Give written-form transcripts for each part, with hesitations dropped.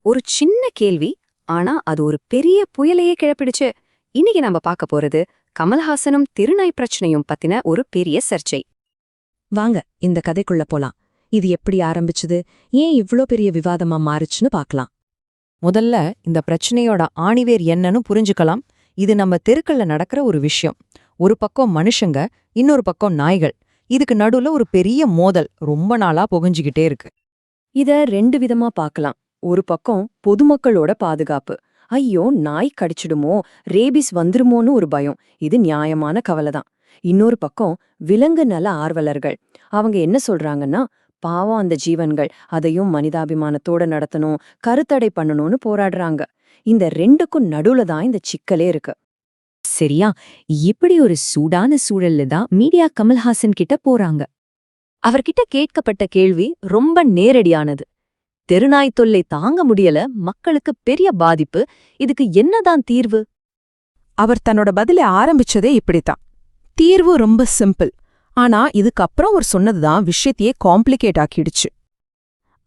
ஒரு சின்ன கேள்வி, ஆனா அது ஒரு பெரிய புயலையே கிளப்பிடுச்சு. இன்னைக்கு நம்ம பார்க்க போறது கமல்ஹாசனும் திருநாய் பிரச்சனையும் பத்தின ஒரு பெரிய சர்ச்சை. வாங்க இந்த கதைக்குள்ள போலாம். இது எப்படி ஆரம்பிச்சுது, ஏன் இவ்ளோ பெரிய விவாதமா மாறுச்சுன்னு பார்க்கலாம். முதல்ல இந்த பிரச்சனையோட ஆணிவேர் என்னன்னு புரிஞ்சுக்கலாம். இது நம்ம தெருக்கள்ல நடக்கிற ஒரு விஷயம். ஒரு பக்கம் மனுஷங்க, இன்னொரு பக்கம் நாய்கள். இதுக்கு நடுவுல ஒரு பெரிய மோதல் ரொம்ப நாளா புகஞ்சுகிட்டே இருக்கு. இத ரெண்டு விதமா பார்க்கலாம். ஒரு பக்கம் பொதுமக்களோட பாதுகாப்பு. ஐயோ, நாய் கடிச்சிடுமோ, ரேபிஸ் வந்துருமோன்னு ஒரு பயம். இது நியாயமான கவலைதான். இன்னொரு பக்கம் விலங்கு நல ஆர்வலர்கள். அவங்க என்ன சொல்றாங்கன்னா, பாவம் அந்த ஜீவன்கள், அதையும் மனிதாபிமானத்தோட நடத்தணும், கருத்தடை பண்ணணும்னு போராடுறாங்க. இந்த ரெண்டுக்கும் நடுவுல தான் இந்த சிக்கலே இருக்கு. சரியா, இப்படி ஒரு சூடான சூழல்ல தான் மீடியா கமல்ஹாசன் கிட்ட போறாங்க. அவர்கிட்ட கேட்கப்பட்ட கேள்வி ரொம்ப நேரடியானது. தெருநாய் தொல்லை தாங்க முடியல, மக்களுக்கு பெரிய பாதிப்பு, இதுக்கு என்னதான் தீர்வு? அவர் தன்னோட பதிலை ஆரம்பிச்சதே இப்படித்தான். தீர்வு ரொம்ப சிம்பிள். ஆனா இதுக்கப்புறம் அவர் சொன்னதுதான் விஷயத்தையே காம்ப்ளிகேட் ஆக்கிடுச்சு.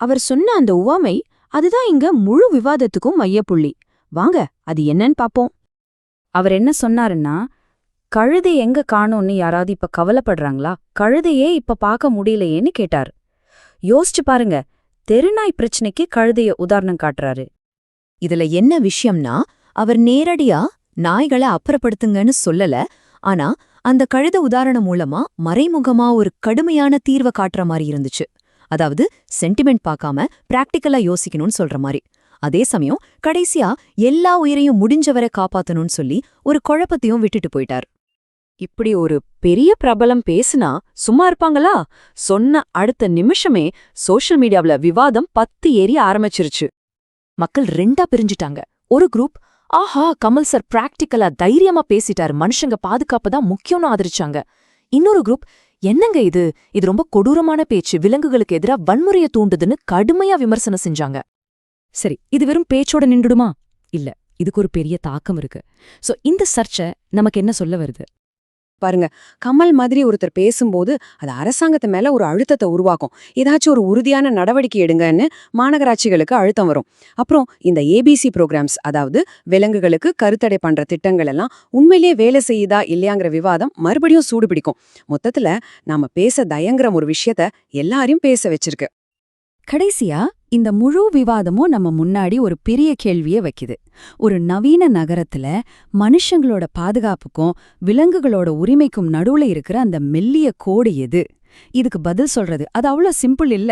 அவர் சொன்ன அந்த உவமை, அதுதான் இங்க முழு விவாதத்துக்கும் மையப்புள்ளி. வாங்க, அது என்னன்னு பாப்போம். அவர் என்ன சொன்னாருன்னா, கழுதை எங்க காணோன்னு யாராவது இப்ப கவலைப்படுறாங்களா? கழுதையே இப்ப பார்க்க முடியலையேன்னு கேட்டாரு. யோசிச்சு பாருங்க, தெருநாய் பிரச்சனைக்கு கழுதைய உதாரணம் காட்டுறாரு. இதுல என்ன விஷயம்னா, அவர் நேரடியா நாய்களை அப்புறப்படுத்துங்கன்னு சொல்லல. ஆனா அந்த கழுத உதாரணம் மூலமா மறைமுகமா ஒரு கடுமையான தீர்வை காட்டுற மாதிரி இருந்துச்சு. அதாவது சென்டிமெண்ட் பார்க்காம பிராக்டிக்கலா யோசிக்கணும்னு சொல்ற மாதிரி. அதே சமயம் கடைசியா எல்லா உயிரையும் முடிஞ்சவரை காப்பாத்தணும்னு சொல்லி ஒரு குழப்பத்தையும் விட்டுட்டு போயிட்டார். இப்படி ஒரு பெரிய பிரபலம் பேசுனா சும்மா இருப்பாங்களா? சொன்ன அடுத்த நிமிஷமே சோஷியல் மீடியாவுல விவாதம் 10 ஏறி ஆரம்பிச்சிருச்சு. மக்கள் ரெண்டா பிரிஞ்சுட்டாங்க. ஒரு குரூப், ஆஹா, கமல் சார் பிராக்டிக்கலா தைரியமா பேசிட்டாரு, மனுஷங்க பாதுகாப்பு தான் முக்கியம்னு ஆதரிச்சாங்க. இன்னொரு குரூப், என்னங்க இது ரொம்ப கொடூரமான பேச்சு, விலங்குகளுக்கு எதிரா வன்முறையை தூண்டுதுன்னு கடுமையா விமர்சனம் செஞ்சாங்க. சரி, இது வெறும் பேச்சோட நின்றுடுமா? இல்ல, இதுக்கு ஒரு பெரிய தாக்கம் இருக்கு. சோ இந்த சர்ச்சை நமக்கு என்ன சொல்ல வருது பாருங்க, கமல் மாதிரி ஒருத்தர் பேசும்போது அது அரசாங்கத்து மேல ஒரு அழுத்தத்தை உருவாக்கும். ஏதாச்சும் ஒரு உறுதியான நடவடிக்கை எடுங்கன்னு மாநகராட்சிகளுக்கு அழுத்தம் வரும். அப்புறம் இந்த ஏபிசி ப்ரோக்ராம்ஸ், அதாவது விலங்குகளுக்கு கருத்தடை பண்ற திட்டங்கள் எல்லாம் உண்மையிலேயே வேலை செய்யுதா இல்லையாங்கிற விவாதம் மறுபடியும் சூடு பிடிக்கும். மொத்தத்துல நாம பேச தயங்குற ஒரு விஷயத்த எல்லாரையும் பேச வச்சிருக்கு. கடைசியா இந்த முழு விவாதமும் நம்ம முன்னாடி ஒரு பெரிய கேள்வியை வைக்குது. ஒரு நவீன நகரத்துல மனுஷங்களோட பாதுகாப்புக்கும் விலங்குகளோட உரிமைக்கும் நடுவுல இருக்கிற அந்த மெல்லிய கோடு எது? இதுக்கு பதில் சொல்றது அது அவ்வளவு சிம்பிள் இல்ல.